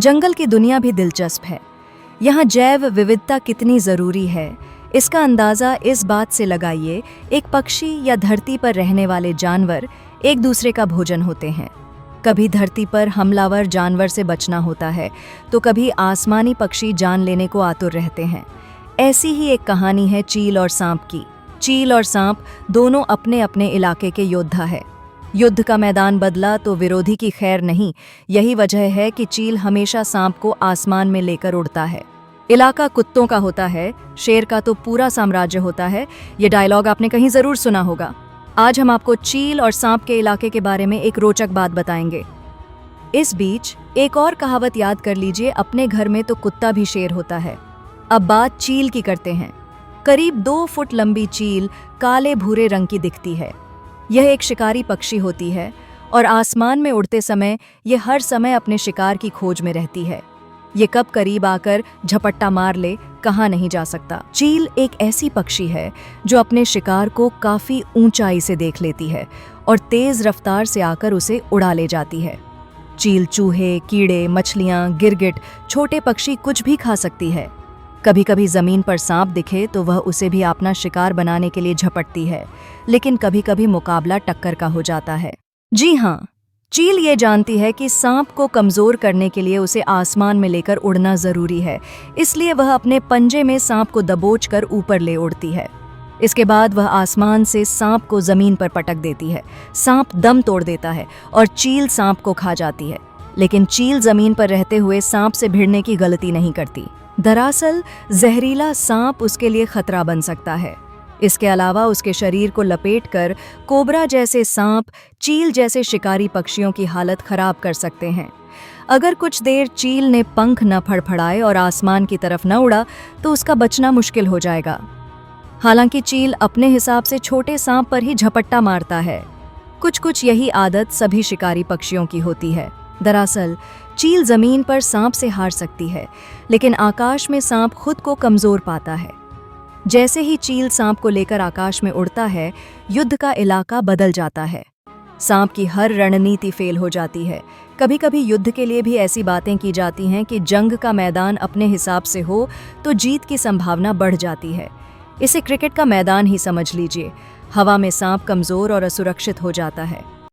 जंगल की दुनिया भी दिलचस्प है। यहाँ जैव विविधता कितनी ज़रूरी है, इसका अंदाज़ा इस बात से लगाइए, एक पक्षी या धरती पर रहने वाले जानवर एक दूसरे का भोजन होते हैं। कभी धरती पर हमलावर जानवर से बचना होता है, तो कभी आसमानी पक्षी जान लेने को आतुर रहते हैं। ऐसी ही एक कहानी है चील और सांप की। चील और सांप दोनों अपने अपने इलाके के योद्धा है। युद्ध का मैदान बदला तो विरोधी की खैर नहीं, यही वजह है कि चील हमेशा सांप को आसमान में लेकर उड़ता है। इलाका कुत्तों का होता है, शेर का तो पूरा साम्राज्य होता है। ये डायलॉग आपने कहीं जरूर सुना होगा। आज हम आपको चील और सांप के इलाके के बारे में एक रोचक बात बताएंगे। इस बीच एक और कहावत याद कर लीजिए, अपने घर में तो कुत्ता भी शेर होता है। अब बात चील की करते हैं। करीब 2 फुट लंबी चील काले भूरे रंग की दिखती है। यह एक शिकारी पक्षी होती है और आसमान में उड़ते समय यह हर समय अपने शिकार की खोज में रहती है। ये कब करीब आकर झपट्टा मार ले, कहा नहीं जा सकता। चील एक ऐसी पक्षी है जो अपने शिकार को काफी ऊंचाई से देख लेती है और तेज रफ्तार से आकर उसे उड़ा ले जाती है। चील चूहे, कीड़े, मछलियां, गिरगिट, छोटे पक्षी कुछ भी खा सकती है। कभी कभी जमीन पर सांप दिखे तो वह उसे भी अपना शिकार बनाने के लिए झपटती है, लेकिन कभी कभी मुकाबला टक्कर का हो जाता है। जी हाँ, चील ये जानती है कि सांप को कमजोर करने के लिए उसे आसमान में लेकर उड़ना जरूरी है, इसलिए वह अपने पंजे में सांप को दबोच कर ऊपर ले उड़ती है। इसके बाद वह आसमान से सांप को जमीन पर पटक देती है। सांप दम तोड़ देता है और चील सांप को खा जाती है, लेकिन चील जमीन पर रहते हुए सांप से भिड़ने की गलती नहीं करती। दरअसल जहरीला सांप उसके लिए खतरा बन सकता है। इसके अलावा उसके शरीर को लपेटकर कोबरा जैसे सांप चील जैसे शिकारी पक्षियों की हालत खराब कर सकते हैं। अगर कुछ देर चील ने पंख न फड़फड़ाए और आसमान की तरफ न उड़ा तो उसका बचना मुश्किल हो जाएगा। हालांकि चील अपने हिसाब से छोटे सांप पर ही झपट्टा मारता है। कुछ यही आदत सभी शिकारी पक्षियों की होती है। दरअसल चील जमीन पर सांप से हार सकती है, लेकिन आकाश में सांप खुद को कमजोर पाता है। जैसे ही चील सांप को लेकर आकाश में उड़ता है, युद्ध का इलाका बदल जाता है। सांप की हर रणनीति फेल हो जाती है। कभी कभी युद्ध के लिए भी ऐसी बातें की जाती हैं कि जंग का मैदान अपने हिसाब से हो तो जीत की संभावना बढ़ जाती है। इसे क्रिकेट का मैदान ही समझ लीजिए। हवा में सांप कमजोर और असुरक्षित हो जाता है।